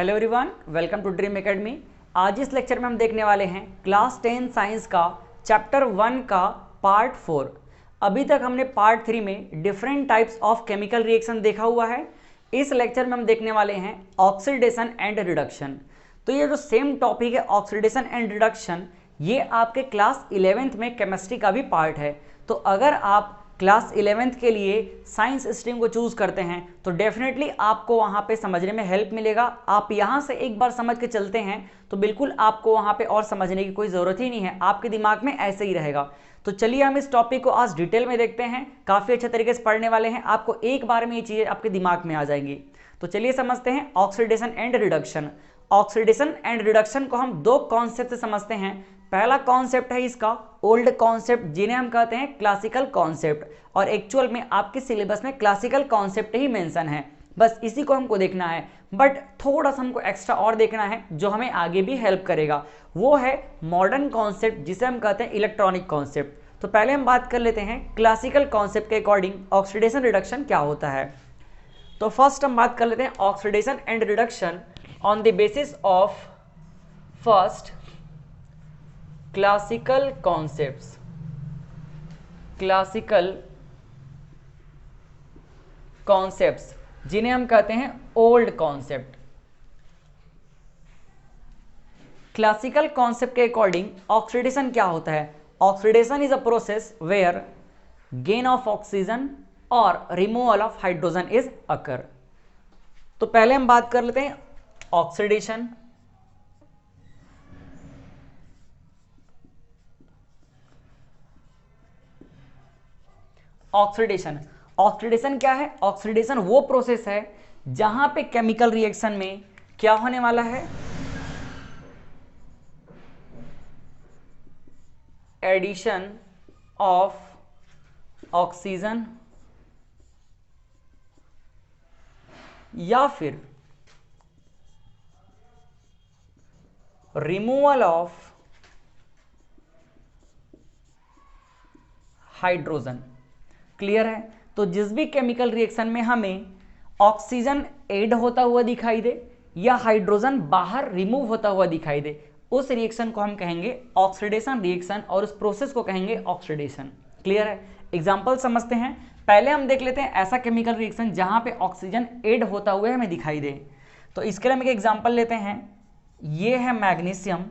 Hello everyone, welcome to dream academy. आज इस lecture में हम देखने वाले हैं क्लास 10 साइंस का चैप्टर 1 का पार्ट 4। अभी तक हमने पार्ट 3 में different types of chemical reaction देखा हुआ है। इस लेक्चर में हम देखने वाले हैं ऑक्सीडेशन एंड रिडक्शन। तो ये जो सेम टॉपिक है ऑक्सीडेशन एंड रिडक्शन, ये आपके क्लास 11th में केमिस्ट्री का भी पार्ट है। तो अगर आप क्लास 11th के लिए साइंस स्ट्रीम को चूज़ करते हैं तो डेफिनेटली आपको वहाँ पे समझने में हेल्प मिलेगा। आप यहाँ से एक बार समझ के चलते हैं तो बिल्कुल आपको वहाँ पे और समझने की कोई ज़रूरत ही नहीं है, आपके दिमाग में ऐसे ही रहेगा। तो चलिए हम इस टॉपिक को आज डिटेल में देखते हैं, काफ़ी अच्छे तरीके से पढ़ने वाले हैं, आपको एक बार में ये चीज़ें आपके दिमाग में आ जाएंगी। तो चलिए समझते हैं oxidation and reduction. Oxidation and reduction को हम दो कॉन्सेप्ट से समझते हैं। पहला कॉन्सेप्ट है इसका ओल्ड कॉन्सेप्ट, जिन्हें हम कहते हैं क्लासिकल कॉन्सेप्ट, और एक्चुअल में आपके सिलेबस में क्लासिकल कॉन्सेप्ट ही मेंशन है, बस इसी को हमको देखना है। बट थोड़ा सा हमको एक्स्ट्रा और देखना है जो हमें आगे भी हेल्प करेगा, वो है मॉडर्न कॉन्सेप्ट, जिसे हम कहते हैं इलेक्ट्रॉनिक कॉन्सेप्ट। तो पहले हम बात कर लेते हैं क्लासिकल कॉन्सेप्ट के अकॉर्डिंग ऑक्सीडेशन रिडक्शन क्या होता है। तो फर्स्ट हम बात कर लेते हैं oxidation and reduction on the basis of first classical concepts. Classical concepts जिन्हें हम कहते हैं ओल्ड कॉन्सेप्ट। क्लासिकल कॉन्सेप्ट के अकॉर्डिंग ऑक्सीडेशन क्या होता है? Oxidation is a process where gain of oxygen और removal of hydrogen is occur. तो पहले हम बात कर लेते हैं ऑक्सीडेशन। ऑक्सीडेशन क्या है? ऑक्सीडेशन वो प्रोसेस है जहां पे केमिकल रिएक्शन में क्या होने वाला है? एडिशन ऑफ ऑक्सीजन या फिर रिमूवल ऑफ हाइड्रोजन। क्लियर है? तो जिस भी केमिकल रिएक्शन में हमें ऑक्सीजन ऐड होता हुआ दिखाई दे या हाइड्रोजन बाहर रिमूव होता हुआ दिखाई दे, उस रिएक्शन को हम कहेंगे ऑक्सीडेशन रिएक्शन, और उस प्रोसेस को कहेंगे ऑक्सीडेशन। क्लियर है? एग्जांपल समझते हैं। पहले हम देख लेते हैं ऐसा केमिकल रिएक्शन जहां पे ऑक्सीजन ऐड होता हुआ हमें दिखाई दे। तो इसके लिए हम एक एग्जांपल लेते हैं। ये है मैग्नीशियम,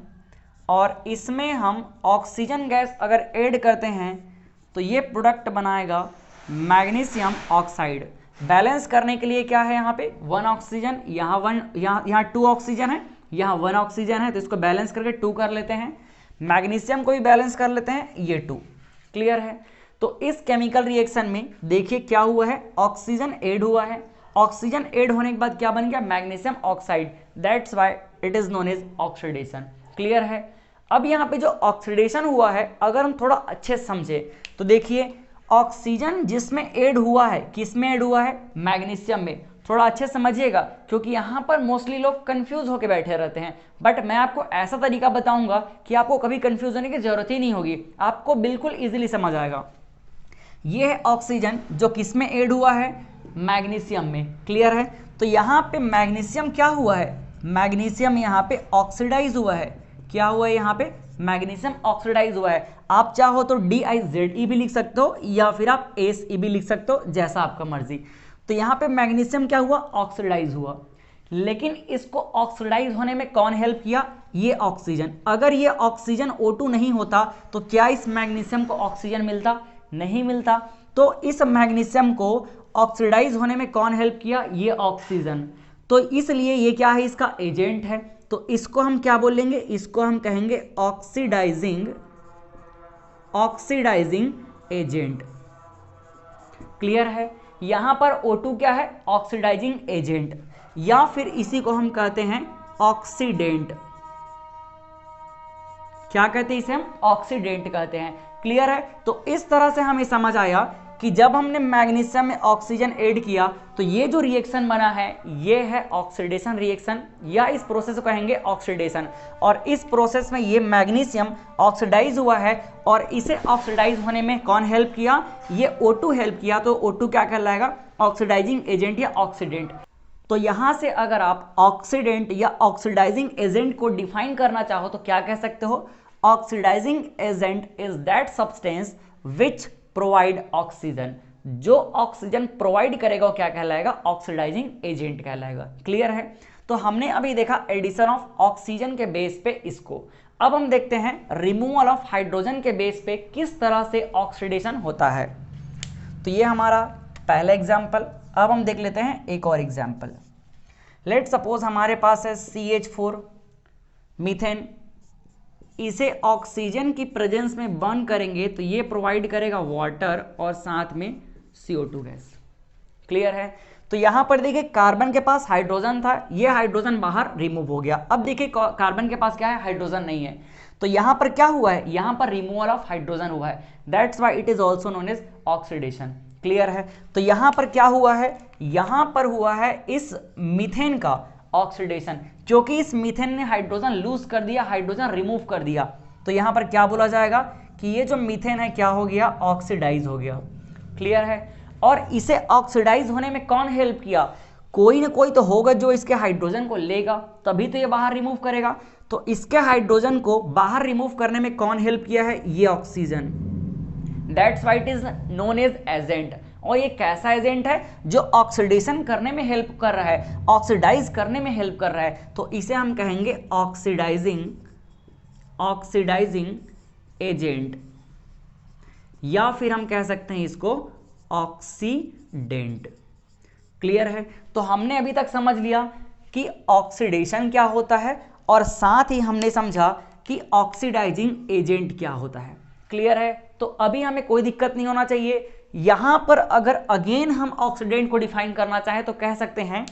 और इसमें हम ऑक्सीजन गैस अगर ऐड करते हैं तो ये प्रोडक्ट बनाएगा मैग्नीशियम ऑक्साइड। बैलेंस करने के लिए क्या है? यहाँ पे 1 ऑक्सीजन, यहाँ 2 ऑक्सीजन है, यहाँ 1 ऑक्सीजन है, तो इसको बैलेंस करके 2 कर लेते हैं। मैग्नीशियम को भी बैलेंस कर लेते हैं, ये 2। क्लियर है? तो इस केमिकल रिएक्शन में देखिए क्या हुआ है, ऑक्सीजन ऐड हुआ है। ऑक्सीजन ऐड होने के बाद क्या बन गया? Magnesium oxide. That's why it is known as oxidation. Clear है? अब यहाँ पे जो ऑक्सीडेशन हुआ है, अगर हम थोड़ा अच्छे समझे तो देखिए ऑक्सीजन जिसमें ऐड हुआ है, किसमें ऐड हुआ है? मैग्नीशियम में। थोड़ा अच्छे समझिएगा, क्योंकि यहाँ पर मोस्टली लोग कंफ्यूज होकर बैठे रहते हैं, बट मैं आपको ऐसा तरीका बताऊंगा कि आपको कभी कंफ्यूज होने की जरूरत ही नहीं होगी, आपको बिल्कुल इजीली समझ आएगा। ये है ऑक्सीजन जो किसमें ऐड हुआ है? मैग्नीशियम में। क्लियर है? तो यहाँ पे मैग्नीशियम क्या हुआ है? मैग्नीशियम यहाँ पे ऑक्सीडाइज हुआ है। क्या हुआ है? यहाँ पे मैग्नीशियम ऑक्सीडाइज हुआ है। आप चाहो तो DIZE भी लिख सकते हो या फिर आप ASE भी लिख सकते हो, जैसा आपका मर्जी। तो यहाँ पे मैग्नीशियम क्या हुआ? ऑक्सीडाइज हुआ। लेकिन इसको ऑक्सीडाइज होने में कौन हेल्प किया? ये ऑक्सीजन। अगर ये ऑक्सीजन O2 नहीं होता तो क्या इस मैग्नीशियम को ऑक्सीजन मिलता? नहीं मिलता। तो इस मैग्नीशियम को ऑक्सीडाइज होने में कौन हेल्प किया? ये ऑक्सीजन। तो इसलिए ये क्या है? इसका एजेंट है। तो इसको हम क्या बोलेंगे? इसको हम कहेंगे ऑक्सीडाइजिंग एजेंट। क्लियर है? यहां पर O2 क्या है? ऑक्सीडाइजिंग एजेंट, या फिर इसी को हम कहते हैं ऑक्सीडेंट। क्या कहते हैं इसे? हम ऑक्सीडेंट कहते हैं। क्लियर है? तो इस तरह से हमें समझ आया कि जब हमने मैग्नीशियम में ऑक्सीजन ऐड किया तो ये जो रिएक्शन बना है ये है ऑक्सीडेशन रिएक्शन, या इस प्रोसेस को कहेंगे ऑक्सीडेशन। और इस प्रोसेस में ये मैग्नीशियम ऑक्सीडाइज हुआ है, और इसे ऑक्सीडाइज होने में कौन हेल्प किया? ये O2 हेल्प किया। तो O2 क्या कहलाएगा? ऑक्सीडाइजिंग एजेंट या ऑक्सीडेंट। तो यहां से अगर आप ऑक्सीडेंट या ऑक्सीडाइजिंग एजेंट को डिफाइन करना चाहो तो क्या कह सकते हो, oxidising agent is that substance which provide oxygen. जो ऑक्सीजन प्रोवाइड करेगा वो क्या कहलाएगा, ऑक्सीडाइजिंग एजेंट कहलाएगा। क्लियर है। तो हमने अभी देखा एडिशन ऑफ ऑक्सीजन के बेस पे इसको। अब हम देखते हैं रिमूवल ऑफ हाइड्रोजन के बेस पे किस तरह से ऑक्सीडेशन होता है। तो ये हमारा पहला एग्जाम्पल। अब हम देख लेते हैं एक और एग्जाम्पल। लेट सपोज हमारे पास है CH4 मीथेन। इसे ऑक्सीजन की प्रेजेंस में बर्न करेंगे तो ये प्रोवाइड करेगा वाटर और साथ में CO2 गैस। क्लियर है। तो यहां पर देखिए कार्बन के पास हाइड्रोजन था, ये हाइड्रोजन बाहर रिमूव हो गया। अब देखिए कार्बन के पास क्या है, हाइड्रोजन नहीं है। तो यहां पर क्या हुआ है, यहां पर रिमूवल ऑफ हाइड्रोजन हुआ है। That's why it is also known as oxidation. Clear है। तो यहां पर क्या हुआ है, यहां पर हुआ है इस मीथेन का ऑक्सीडेशन, क्योंकि इस मीथेन ने हाइड्रोजन लूज कर दिया, हाइड्रोजन रिमूव कर दिया। तो यहां पर क्या बोला जाएगा कि ये जो मीथेन है क्या हो गया, ऑक्सीडाइज हो गया। क्लियर है। और इसे ऑक्सीडाइज होने में कौन हेल्प किया, कोई ना कोई तो होगा जो इसके हाइड्रोजन को लेगा, तभी तो ये बाहर रिमूव करेगा। तो इसके हाइड्रोजन को बाहर रिमूव करने में कौन हेल्प किया है, ये oxygen. That's why it is known as agent. और ये कैसा एजेंट है, जो ऑक्सीडेशन करने में हेल्प कर रहा है, ऑक्सीडाइज करने में हेल्प कर रहा है। तो इसे हम कहेंगे ऑक्सीडाइजिंग एजेंट, या फिर हम कह सकते हैं इसको ऑक्सीडेंट। क्लियर है। तो हमने अभी तक समझ लिया कि ऑक्सीडेशन क्या होता है और साथ ही हमने समझा कि ऑक्सीडाइजिंग एजेंट क्या होता है। क्लियर है। तो अभी हमें कोई दिक्कत नहीं होना चाहिए। यहां पर अगर अगेन हम ऑक्सीडेंट को डिफाइन करना चाहें तो कह सकते हैं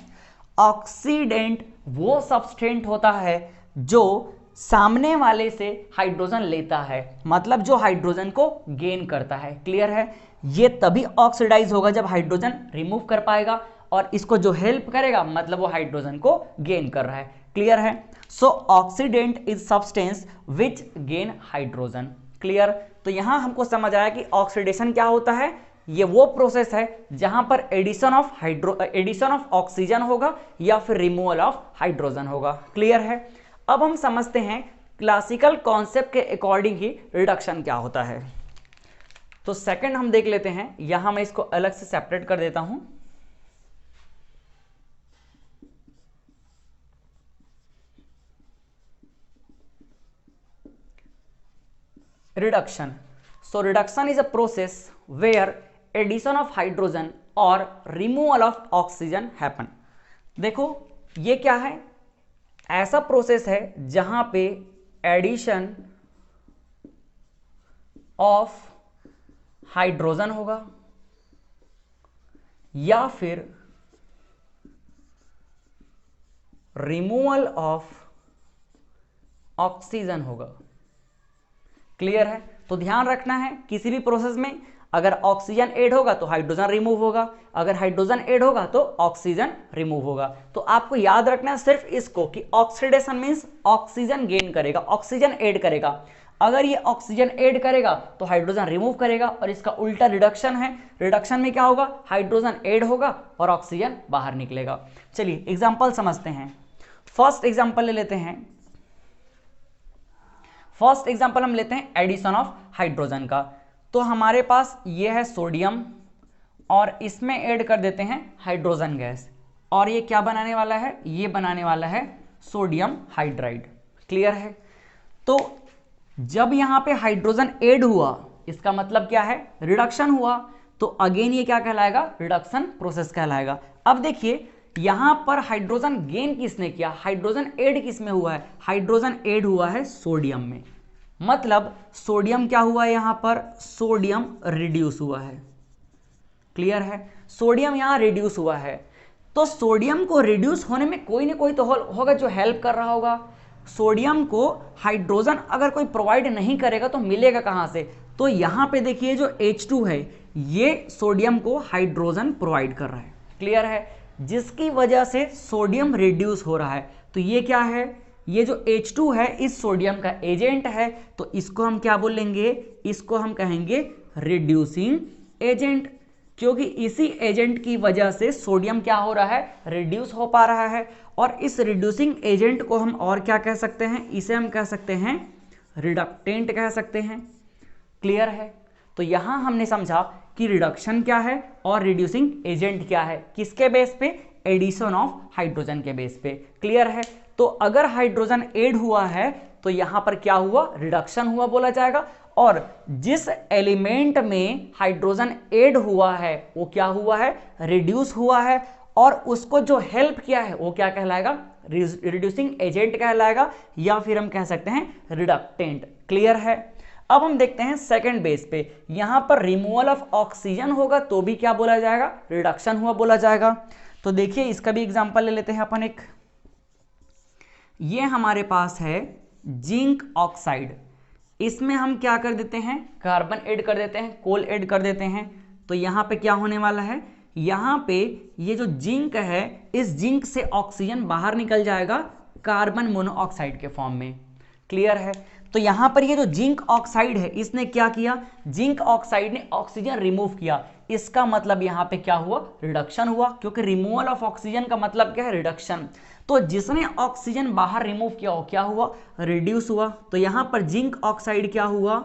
ऑक्सीडेंट वो सब्सटेंट होता है जो सामने वाले से हाइड्रोजन लेता है, मतलब जो हाइड्रोजन को गेन करता है। क्लियर है। ये तभी ऑक्सीडाइज होगा जब हाइड्रोजन रिमूव कर पाएगा, और इसको जो हेल्प करेगा मतलब वो हाइड्रोजन को गेन कर रहा है। क्लियर है। So oxidant is substance which gain hydrogen. Clear. तो यहां हमको समझ आया कि ऑक्सीडेशन क्या होता है, ये वो प्रोसेस है जहां पर एडिशन ऑफ ऑक्सीजन होगा या फिर रिमूवल ऑफ हाइड्रोजन होगा। क्लियर है। अब हम समझते हैं क्लासिकल कॉन्सेप्ट के अकॉर्डिंग ही रिडक्शन क्या होता है। तो सेकंड हम देख लेते हैं, यहां मैं इसको अलग से सेपरेट कर देता हूं। Reduction. So reduction is a process where addition of hydrogen और रिमूवल ऑफ ऑक्सीजन हैपन। देखो ये क्या है, ऐसा प्रोसेस है जहां पे एडिशन ऑफ हाइड्रोजन होगा या फिर रिमूवल ऑफ ऑक्सीजन होगा। क्लियर है। तो ध्यान रखना है किसी भी प्रोसेस में अगर ऑक्सीजन ऐड होगा तो हाइड्रोजन रिमूव होगा, अगर हाइड्रोजन ऐड होगा तो ऑक्सीजन रिमूव होगा। तो आपको याद रखना है सिर्फ इसको कि ऑक्सीडेशन मींस ऑक्सीजन गेन करेगा, ऑक्सीजन ऐड करेगा। अगर ये ऑक्सीजन ऐड करेगा तो हाइड्रोजन रिमूव करेगा, और इसका उल्टा रिडक्शन है। रिडक्शन में क्या होगा, हाइड्रोजन ऐड होगा और ऑक्सीजन बाहर निकलेगा। चलिए एग्जांपल समझते हैं। फर्स्ट एग्जांपल ले लेते हैं। फर्स्ट एग्जांपल हम लेते हैं एडिशन ऑफ हाइड्रोजन का। तो हमारे पास ये है सोडियम और इसमें ऐड कर देते हैं हाइड्रोजन गैस, और ये क्या बनाने वाला है, ये बनाने वाला है सोडियम हाइड्राइड। क्लियर है। तो जब यहां पे हाइड्रोजन ऐड हुआ इसका मतलब क्या है, रिडक्शन हुआ। तो अगेन ये क्या कहलाएगा, रिडक्शन प्रोसेस कहलाएगा। अब देखिए यहां पर हाइड्रोजन गेन किसने किया, हाइड्रोजन ऐड किस में हुआ है, हाइड्रोजन ऐड हुआ है सोडियम में। मतलब सोडियम क्या हुआ है, यहां पर सोडियम रिड्यूस हुआ है। क्लियर है। सोडियम यहां रिड्यूस हुआ है। तो सोडियम को रिड्यूस होने में कोई ना कोई तो होगा जो हेल्प कर रहा होगा। सोडियम को हाइड्रोजन अगर कोई प्रोवाइड नहीं करेगा तो मिलेगा कहां से, तो यहां पे देखिए जो H2 है ये सोडियम को हाइड्रोजन प्रोवाइड कर रहा है। क्लियर है। जिसकी वजह से सोडियम रिड्यूस हो रहा है। तो ये क्या है, ये जो H2 है इस सोडियम का एजेंट है। तो इसको हम क्या बोलेंगे, इसको हम कहेंगे रिड्यूसिंग एजेंट। क्योंकि इसी एजेंट की वजह से सोडियम क्या हो रहा है, रिड्यूस हो पा रहा है। और इस रिड्यूसिंग एजेंट को हम और क्या कह सकते हैं, इसे हम कह सकते हैं रिडक्टेंट कह सकते हैं। क्लियर है? तो यहां हमने समझा कि रिडक्शन क्या है और रिड्यूसिंग एजेंट क्या है, किसके बेस पे, एडिशन ऑफ हाइड्रोजन के बेस पे। क्लियर है? तो अगर हाइड्रोजन ऐड हुआ है तो यहां पर क्या हुआ, रिडक्शन हुआ बोला जाएगा। और जिस एलिमेंट में हाइड्रोजन ऐड हुआ है वो क्या हुआ है, रिड्यूस हुआ है। और उसको जो हेल्प किया है वो क्या कहलाएगा, रिड्यूसिंग एजेंट कहलाएगा, या फिर हम कह सकते हैं रिडक्टेंट। क्लियर है? अब हम देखते हैं सेकंड बेस पे, यहां पर रिमूवल ऑफ ऑक्सीजन होगा तो भी क्या बोला जाएगा, रिडक्शन हुआ बोला जाएगा। तो देखिए इसका भी एग्जांपल ले लेते हैं अपन एक। ये हमारे पास है जिंक ऑक्साइड, इसमें हम क्या कर देते हैं, कार्बन ऐड कर देते हैं, कोल ऐड कर देते हैं। तो यहां पे क्या होने वाला है, यहां पे ये जो जिंक है, इस जिंक से ऑक्सीजन बाहर निकल जाएगा कार्बन मोनोऑक्साइड के फॉर्म में। क्लियर है? तो यहां पर ये जो जिंक ऑक्साइड है, इसने क्या किया, जिंक ऑक्साइड ने ऑक्सीजन रिमूव किया। इसका मतलब यहां पे क्या हुआ, रिडक्शन हुआ, क्योंकि रिमूवल ऑफ ऑक्सीजन का मतलब क्या है, रिडक्शन। तो जिसने ऑक्सीजन बाहर रिमूव किया हो क्या हुआ, रिड्यूस हुआ। तो यहां पर जिंक ऑक्साइड क्या हुआ,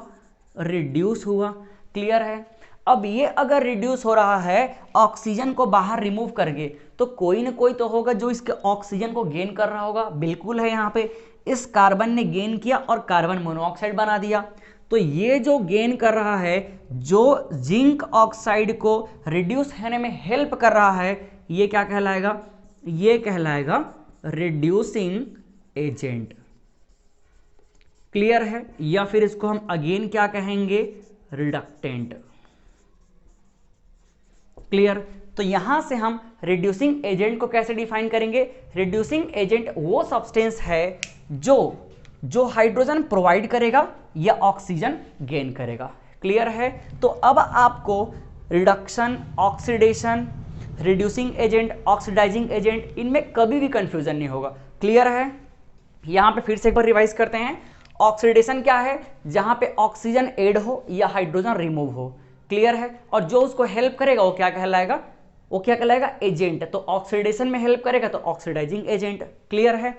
रिड्यूस हुआ। क्लियर है? अब ये अगर रिड्यूस हो रहा है ऑक्सीजन को बाहर रिमूव करके, तो कोई ना कोई तो होगा जो इसके ऑक्सीजन को गेन कर रहा होगा। बिल्कुल है, यहाँ पे इस कार्बन ने गेन किया और कार्बन मोनोऑक्साइड बना दिया। तो ये जो गेन कर रहा है, जो जिंक ऑक्साइड को रिड्यूस होने में हेल्प कर रहा है, ये क्या कहलाएगा, ये कहलाएगा रिड्यूसिंग एजेंट। क्लियर है? या फिर इसको हम अगेन क्या कहेंगे, रिडक्टेंट। क्लियर? तो यहां से हम रिड्यूसिंग एजेंट को कैसे डिफाइन करेंगे, रिड्यूसिंग एजेंट वो सब्सटेंस है जो हाइड्रोजन प्रोवाइड करेगा या ऑक्सीजन गेन करेगा। क्लियर है? तो अब आपको reduction, oxidation, reducing agent, oxidising agent, इनमें कभी भी कंफ्यूजन नहीं होगा। क्लियर है? यहां पे फिर से एक बार रिवाइज करते हैं। ऑक्सीडेशन क्या है, जहां पे ऑक्सीजन ऐड हो या हाइड्रोजन रिमूव हो। क्लियर है? और जो उसको हेल्प करेगा वो क्या कहलाएगा, वो क्या कहलाएगा, एजेंट। तो ऑक्सीडेशन में हेल्प करेगा तो ऑक्सीडाइजिंग एजेंट। क्लियर है?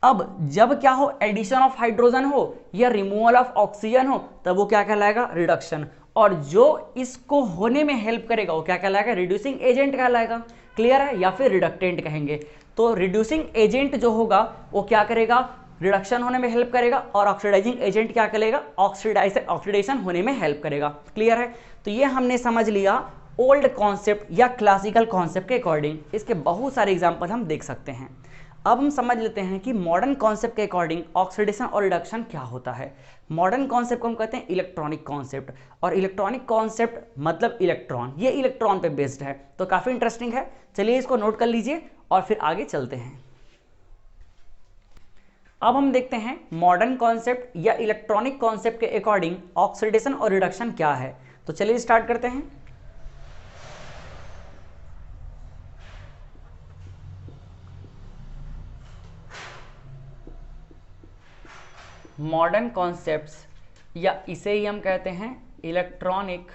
अब जब क्या हो, एडिशन ऑफ हाइड्रोजन हो या रिमूवल ऑफ ऑक्सीजन हो, तब वो क्या कहलाएगा, रिडक्शन। और जो इसको होने में हेल्प करेगा वो क्या कहलाएगा, रिड्यूसिंग एजेंट कहलाएगा। क्लियर है? या फिर रिडक्टेंट कहेंगे। तो रिड्यूसिंग एजेंट जो होगा वो क्या करेगा, रिडक्शन होने में हेल्प करेगा, और ऑक्सीडाइजिंग एजेंट क्या करेगा, ऑक्सीडेशन होने में हेल्प करेगा। क्लियर है? तो ये हमने समझ लिया ओल्ड कॉन्सेप्ट या क्लासिकल कॉन्सेप्ट के अकॉर्डिंग। इसके बहुत सारे एग्जाम्पल हम देख सकते हैं। अब हम समझ लेते हैं कि मॉडर्न कॉन्सेप्ट के अकॉर्डिंग ऑक्सीडेशन और रिडक्शन क्या होता है। मॉडर्न कॉन्सेप्ट को हम कहते हैं इलेक्ट्रॉनिक कॉन्सेप्ट, और इलेक्ट्रॉनिक कॉन्सेप्ट मतलब इलेक्ट्रॉन, ये इलेक्ट्रॉन पे बेस्ड है। तो काफी इंटरेस्टिंग है, चलिए इसको नोट कर लीजिए और फिर आगे चलते हैं। अब हम देखते हैं मॉडर्न कॉन्सेप्ट या इलेक्ट्रॉनिक कॉन्सेप्ट के अकॉर्डिंग ऑक्सीडेशन और रिडक्शन क्या है। तो चलिए स्टार्ट करते हैं। मॉडर्न कॉन्सेप्ट्स या इसे ही हम कहते हैं इलेक्ट्रॉनिक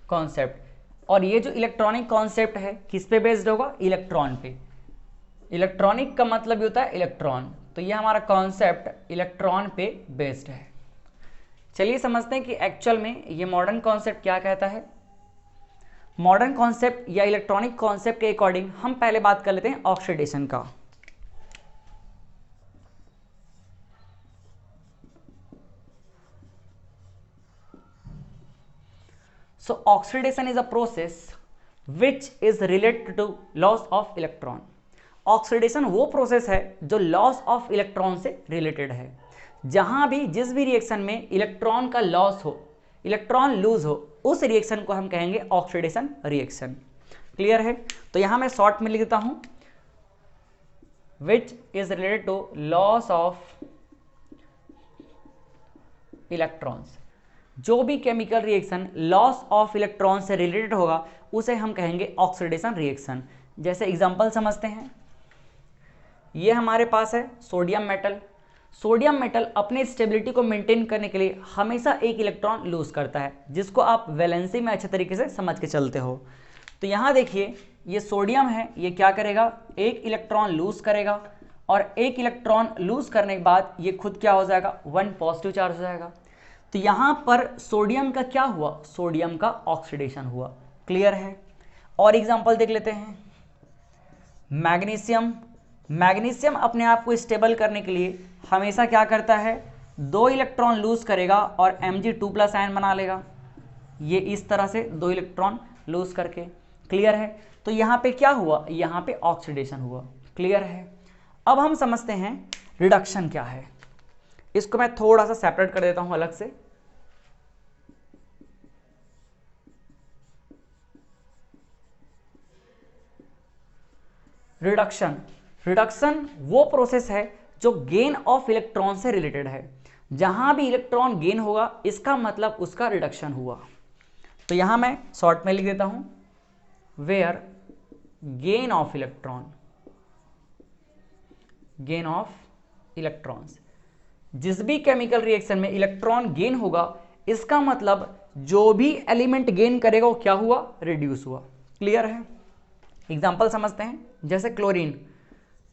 कॉन्सेप्ट। और ये जो इलेक्ट्रॉनिक कॉन्सेप्ट है किस पे बेस्ड होगा, इलेक्ट्रॉन पे। इलेक्ट्रॉनिक का मतलब ही होता है इलेक्ट्रॉन, तो ये हमारा कॉन्सेप्ट इलेक्ट्रॉन पे बेस्ड है। चलिए समझते हैं कि एक्चुअल में ये मॉडर्न कॉन्सेप्ट क्या कहता है। मॉडर्न कॉन्सेप्ट या इलेक्ट्रॉनिक कॉन्सेप्ट के अकॉर्डिंग हम पहले बात कर लेते हैं ऑक्सीडेशन का। So oxidation is a process which is related to loss of electron. Oxidation वो प्रोसेस है जो लॉस ऑफ इलेक्ट्रॉन से रिलेटेड है। जहां भी जिस भी रिएक्शन में इलेक्ट्रॉन का लॉस हो, इलेक्ट्रॉन लूज हो, उस रिएक्शन को हम कहेंगे ऑक्सीडेशन रिएक्शन। क्लियर है? तो यहां मैं शॉर्ट में लिख देता हूं, which is related to loss of electrons. जो भी chemical reaction loss of electron से रिलेटेड होगा उसे हम कहेंगे ऑक्सीडेशन रिएक्शन। जैसे एग्जांपल समझते हैं, ये हमारे पास है सोडियम मेटल। सोडियम मेटल अपने स्टेबिलिटी को मेंटेन करने के लिए हमेशा एक इलेक्ट्रॉन लूज करता है, जिसको आप वैलेंसी में अच्छे तरीके से समझ के चलते हो। तो यहाँ देखिए ये सोडियम है, ये क्या करेगा, एक इलेक्ट्रॉन लूज करेगा और एक इलेक्ट्रॉन लूज करने के बाद ये खुद क्या हो जाएगा, 1 पॉजिटिव चार्ज हो जाएगा। तो यहाँ पर सोडियम का क्या हुआ, सोडियम का ऑक्सीडेशन हुआ। क्लियर है। और एग्जांपल देख लेते हैं। मैग्नीशियम, मैग्नीशियम अपने आप को स्टेबल करने के लिए हमेशा क्या करता है, 2 इलेक्ट्रॉन लूज करेगा और Mg2+ आयन बना लेगा, ये इस तरह से 2 इलेक्ट्रॉन लूज करके। क्लियर है। तो यहाँ पे क्या हुआ, यहाँ पे ऑक्सीडेशन हुआ। क्लियर है। अब हम समझते हैं रिडक्शन क्या है। इसको मैं थोड़ा सा सेपरेट कर देता हूं अलग से। रिडक्शन, रिडक्शन वो प्रोसेस है जो गेन ऑफ इलेक्ट्रॉन से रिलेटेड है। जहां भी इलेक्ट्रॉन गेन होगा इसका मतलब उसका रिडक्शन हुआ। तो यहां मैं शॉर्ट में लिख देता हूं, where gain of electron, gain of electrons, जिस भी केमिकल रिएक्शन में इलेक्ट्रॉन गेन होगा इसका मतलब जो भी एलिमेंट गेन करेगा वो क्या हुआ, रिड्यूस हुआ। क्लियर है। एग्जांपल समझते हैं, जैसे क्लोरीन,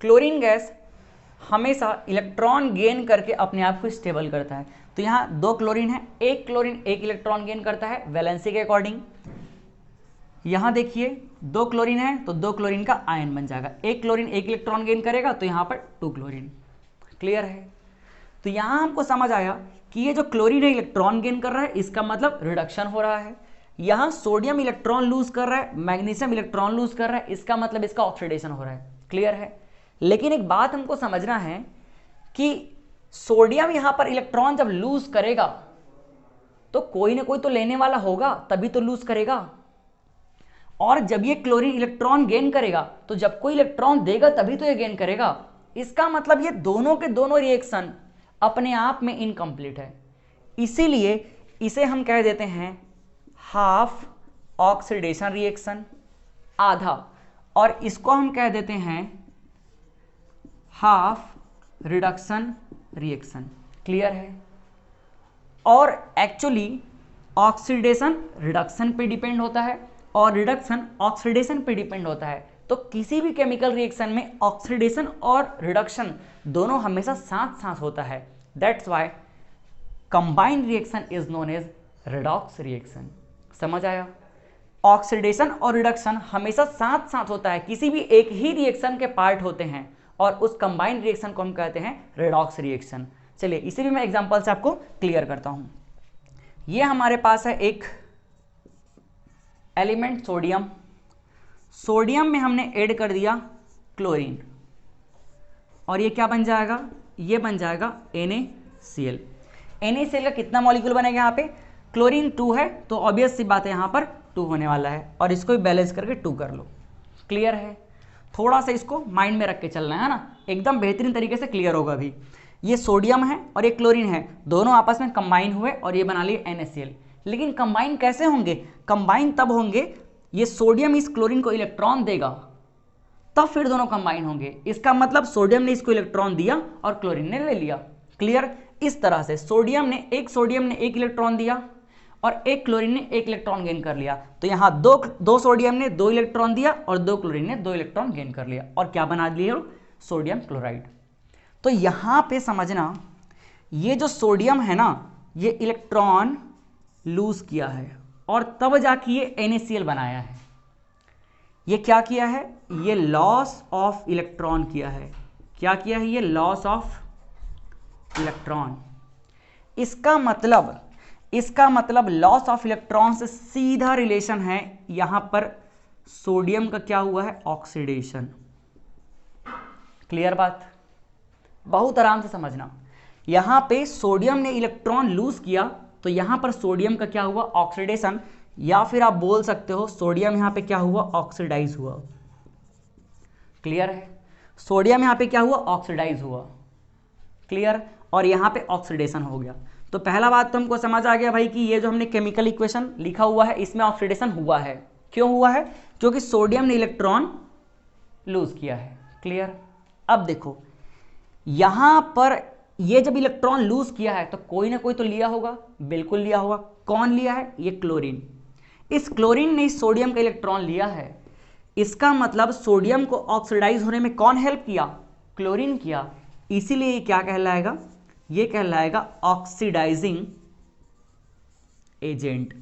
क्लोरीन गैस हमेशा इलेक्ट्रॉन गेन करके अपने आप को स्टेबल करता है। तो यहाँ 2 क्लोरीन है, एक क्लोरीन एक इलेक्ट्रॉन गेन करता है वैलेंसी के अकॉर्डिंग। यहाँ देखिए 2 क्लोरीन है तो 2 क्लोरीन का आयन बन जाएगा, एक क्लोरीन एक इलेक्ट्रॉन गेन करेगा तो यहाँ पर 2 क्लोरीन। क्लियर है। तो यहाँ हमको समझ आया कि ये जो क्लोरीन है इलेक्ट्रॉन गेन कर रहा है, इसका मतलब रिडक्शन हो रहा है। यहाँ सोडियम इलेक्ट्रॉन लूज कर रहा है, मैग्नीशियम इलेक्ट्रॉन लूज कर रहा है, इसका मतलब इसका ऑक्सीडेशन हो रहा है। क्लियर है। लेकिन एक बात हमको समझना है कि सोडियम यहाँ पर इलेक्ट्रॉन जब लूज करेगा तो कोई ना कोई तो लेने वाला होगा, तभी तो लूज करेगा। और जब ये क्लोरीन इलेक्ट्रॉन गेन करेगा तो जब कोई इलेक्ट्रॉन देगा तभी तो ये गेन करेगा। इसका मतलब ये दोनों के दोनों रिएक्शन अपने आप में इनकम्प्लीट है, इसीलिए इसे हम कह देते हैं हाफ ऑक्सीडेशन रिएक्शन, आधा, और इसको हम कह देते हैं हाफ रिडक्शन रिएक्शन। क्लियर है। और एक्चुअली ऑक्सीडेशन रिडक्शन पे डिपेंड होता है और रिडक्शन ऑक्सीडेशन पे डिपेंड होता है। तो किसी भी केमिकल रिएक्शन में ऑक्सीडेशन और रिडक्शन दोनों हमेशा साथ साथ होता है। That's why combined reaction is known as redox reaction. समझ आया। ऑक्सीडेशन और रिडक्शन हमेशा साथ साथ होता है, किसी भी एक ही रिएक्शन के पार्ट होते हैं और उस कंबाइंड रिएक्शन को हम कहते हैं रेडॉक्स रिएक्शन। चलिए इसे भी मैं एग्जांपल से आपको क्लियर करता हूं। ये हमारे पास है एक एलिमेंट सोडियम, सोडियम में हमने ऐड कर दिया क्लोरीन और ये क्या बन जाएगा, ये बन जाएगा NaCl। NaCl का कितना मॉलिक्यूल बनेगा, यहाँ पे क्लोरीन 2 है तो ऑब्वियस सी बात है यहाँ पर 2 होने वाला है और इसको भी बैलेंस करके 2 कर लो। क्लियर है। थोड़ा सा इसको माइंड में रख के चलना है ना, एकदम बेहतरीन तरीके से क्लियर होगा अभी। ये सोडियम है और ये क्लोरीन है, दोनों आपस में कंबाइन हुए और ये बना लिए NaCl। लेकिन कंबाइन कैसे होंगे, कंबाइन तब होंगे ये सोडियम इस क्लोरीन को इलेक्ट्रॉन देगा तब फिर दोनों कंबाइन होंगे। इसका मतलब सोडियम ने इसको इलेक्ट्रॉन दिया और क्लोरीन ने ले लिया। क्लियर। इस तरह से सोडियम ने एक इलेक्ट्रॉन दिया और एक क्लोरीन ने एक इलेक्ट्रॉन गेन कर लिया। तो यहाँ दो सोडियम ने 2 इलेक्ट्रॉन दिया और 2 क्लोरीन ने 2 इलेक्ट्रॉन गेन कर लिया और क्या बना दिए सोडियम क्लोराइड। तो यहाँ पे समझना ये जो सोडियम है ना, ये इलेक्ट्रॉन लूज किया है और तब जाके ये NaCl बनाया है। ये क्या किया है, ये लॉस ऑफ इलेक्ट्रॉन किया है। क्या किया है, ये लॉस ऑफ इलेक्ट्रॉन। इसका मतलब लॉस ऑफ इलेक्ट्रॉन से सीधा रिलेशन है यहां पर सोडियम का क्या हुआ है, ऑक्सीडेशन। क्लियर बात। बहुत आराम से समझना। यहां पे सोडियम ने इलेक्ट्रॉन लूज किया तो यहां पर सोडियम का क्या हुआ, ऑक्सीडेशन, या फिर आप बोल सकते हो सोडियम यहां पे क्या हुआ, ऑक्सीडाइज हुआ। क्लियर है। सोडियम यहां पे क्या हुआ, ऑक्सीडाइज हुआ। क्लियर। और यहां पे ऑक्सीडेशन हो गया। तो पहला बात तो हमको समझ आ गया भाई कि ये जो हमने केमिकल इक्वेशन लिखा हुआ है इसमें ऑक्सीडेशन हुआ है। क्यों हुआ है, क्योंकि सोडियम ने इलेक्ट्रॉन लूज किया है। क्लियर। अब देखो यहां पर ये जब इलेक्ट्रॉन लूज किया है तो कोई ना कोई तो लिया होगा, बिल्कुल लिया होगा। कौन लिया है? ये क्लोरीन। इस क्लोरीन ने इस सोडियम का इलेक्ट्रॉन लिया है, इसका मतलब सोडियम को ऑक्सीडाइज होने में कौन हेल्प किया? क्लोरीन किया। इसीलिए ये क्या कहलाएगा? ये कहलाएगा ऑक्सीडाइजिंग एजेंट।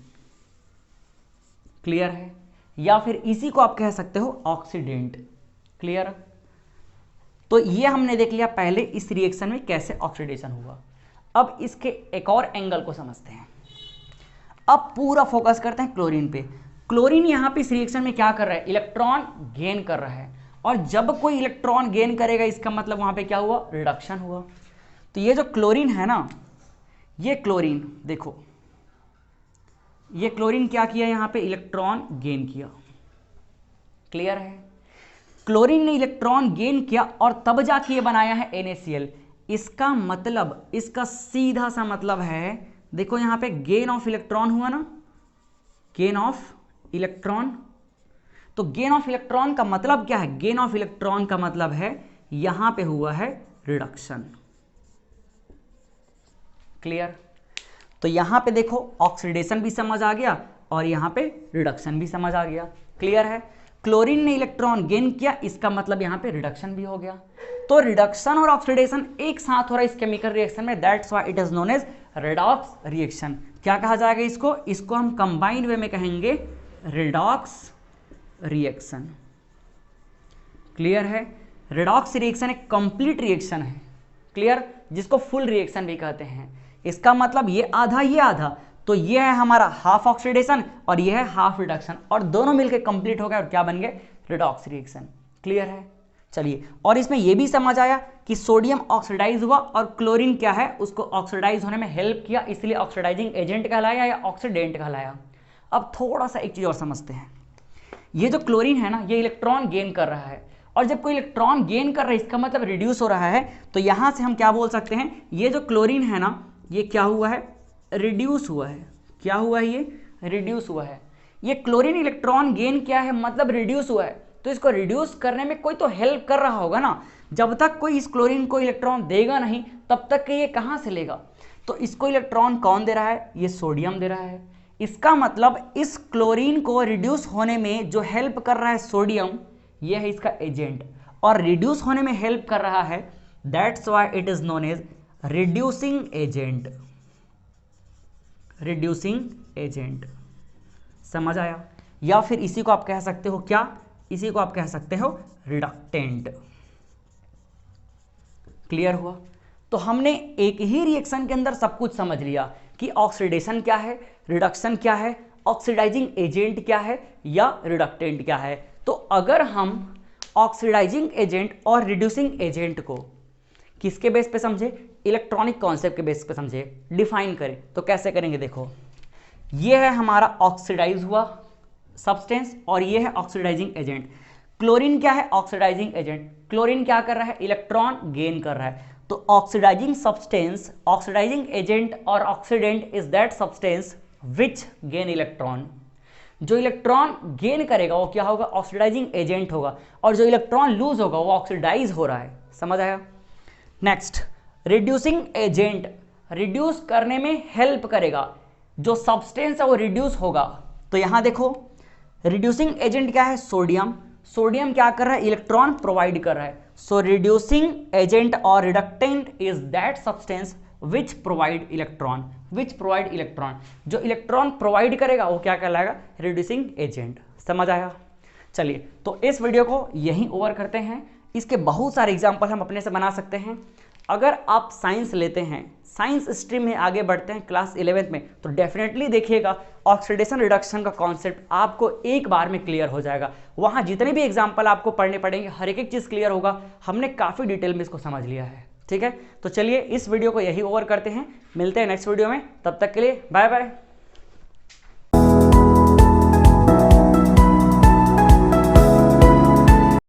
क्लियर है? या फिर इसी को आप कह सकते हो ऑक्सीडेंट। क्लियर? तो ये हमने देख लिया पहले इस रिएक्शन में कैसे ऑक्सीडेशन हुआ। अब इसके एक और एंगल को समझते हैं। अब पूरा फोकस करते हैं क्लोरीन पे। क्लोरीन यहां पे इस रिएक्शन में क्या कर रहा है? इलेक्ट्रॉन गेन कर रहा है, और जब कोई इलेक्ट्रॉन गेन करेगा इसका मतलब वहां पे क्या हुआ? रिडक्शन हुआ। तो ये जो क्लोरीन है ना, ये क्लोरीन देखो, ये क्लोरीन क्या किया? यहां पे इलेक्ट्रॉन गेन किया। क्लियर है? क्लोरीन ने इलेक्ट्रॉन गेन किया और तब जाके ये बनाया है NaCl। इसका मतलब, इसका सीधा सा मतलब है, देखो यहां पे गेन ऑफ इलेक्ट्रॉन हुआ ना, गेन ऑफ इलेक्ट्रॉन। तो गेन ऑफ इलेक्ट्रॉन का मतलब क्या है? गेन ऑफ इलेक्ट्रॉन का मतलब है यहां पे हुआ है रिडक्शन। क्लियर? तो यहां पे देखो ऑक्सीडेशन भी समझ आ गया और यहां पे रिडक्शन भी समझ आ गया। क्लियर है? क्लोरीन ने इलेक्ट्रॉन गेन किया, इसका मतलब यहां पे रिडक्शन भी हो गया। तो रिडक्शन और ऑक्सीडेशन एक साथ हो रहा है इस केमिकल रिएक्शन में, that's why it is known as redox reaction. क्या कहा जाएगा इसको? इसको हम कंबाइंड वे में कहेंगे रेडॉक्स रिएक्शन। क्लियर है? रेडॉक्स रिएक्शन एक कंप्लीट रिएक्शन है। क्लियर? जिसको फुल रिएक्शन भी कहते हैं। इसका मतलब ये आधा ये आधा, तो ये है हमारा हाफ ऑक्सीडेशन और ये है हाफ रिडक्शन, और दोनों मिलकर कंप्लीट हो गए और क्या बन गए? Redox reaction. क्लियर है? चलिए, और इसमें यह भी समझ आया कि सोडियम ऑक्सीडाइज हुआ और क्लोरीन क्या है? उसको ऑक्सीडाइज होने में हेल्प किया, इसलिए ऑक्सीडाइजिंग एजेंट कहलाया या ऑक्सीडेंट कहलाया। अब थोड़ा सा एक चीज और समझते हैं। ये जो क्लोरीन है ना, ये इलेक्ट्रॉन गेन कर रहा है, और जब कोई इलेक्ट्रॉन गेन कर रहा है इसका मतलब रिड्यूस हो रहा है। तो यहां से हम क्या बोल सकते हैं? ये जो क्लोरीन है ना, ये क्या हुआ है? रिड्यूस हुआ है। क्या हुआ है? ये रिड्यूस हुआ है। ये क्लोरीन इलेक्ट्रॉन गेन किया है मतलब रिड्यूस हुआ है, तो इसको रिड्यूस करने में कोई तो हेल्प कर रहा होगा ना। जब तक कोई इस क्लोरीन को इलेक्ट्रॉन देगा नहीं तब तक कि ये कहां से लेगा? तो इसको इलेक्ट्रॉन कौन दे रहा है? ये सोडियम दे रहा है। इसका मतलब इस क्लोरीन को रिड्यूस होने में जो हेल्प कर रहा है सोडियम, ये है इसका एजेंट, और रिड्यूस होने में हेल्प कर रहा है, that's why it is known as reducing agent. Reducing agent. समझ आया? या फिर इसी को आप कह सकते हो क्या? इसी को आप कह सकते हो रिडक्टेंट। क्लियर हुआ? तो हमने एक ही रिएक्शन के अंदर सब कुछ समझ लिया कि ऑक्सीडेशन क्या है, रिडक्शन क्या है, ऑक्सीडाइजिंग एजेंट क्या है, या रिडक्टेंट क्या है। तो अगर हम ऑक्सीडाइजिंग एजेंट और रिड्यूसिंग एजेंट को किसके बेस पे समझे? इलेक्ट्रॉनिक कॉन्सेप्ट के बेस पे समझे, डिफाइन करें। तो कैसे करेंगे? देखो, ये है हमारा ऑक्सीडाइज हुआ सब्सटेंस और ये है ऑक्सीडाइजिंग एजेंट। क्लोरीन क्या है? Oxidising agent. क्लोरीन क्या कर रहा है? इलेक्ट्रॉन गेन कर रहा है। तो ऑक्सीडाइजिंग सब्सटेंस, ऑक्सीडाइजिंग एजेंट और oxidant is that substance which gain electron. जो इलेक्ट्रॉन गेन करेगा वो क्या होगा? ऑक्सीडाइजिंग एजेंट होगा, और जो इलेक्ट्रॉन लूज होगा वो ऑक्सीडाइज हो रहा है। समझ आया? नेक्स्ट, रिड्यूसिंग एजेंट रिड्यूस करने में हेल्प करेगा, जो सब्सटेंस है वो रिड्यूस होगा। तो यहां देखो, रिड्यूसिंग एजेंट क्या है? सोडियम। सोडियम क्या कर रहा है? इलेक्ट्रॉन प्रोवाइड कर रहा है। सो रिड्यूसिंग एजेंट और reductant is that substance which provide electron. Which provide electron, जो इलेक्ट्रॉन प्रोवाइड करेगा वो क्या कहलाएगा? Reducing agent. समझ आया? चलिए, तो इस वीडियो को यहीं ओवर करते हैं। इसके बहुत सारे एग्जाम्पल हम अपने से बना सकते हैं। अगर आप साइंस लेते हैं, साइंस स्ट्रीम में आगे बढ़ते हैं क्लास 11th में, तो डेफिनेटली देखिएगा ऑक्सीडेशन रिडक्शन का कॉन्सेप्ट आपको एक बार में क्लियर हो जाएगा। वहाँ जितने भी एग्जाम्पल आपको पढ़ने पड़ेंगे, हर एक चीज़ क्लियर होगा। हमने काफ़ी डिटेल में इसको समझ लिया है। ठीक है, तो चलिए इस वीडियो को यही ओवर करते हैं। मिलते हैं नेक्स्ट वीडियो में, तब तक के लिए बाय बाय।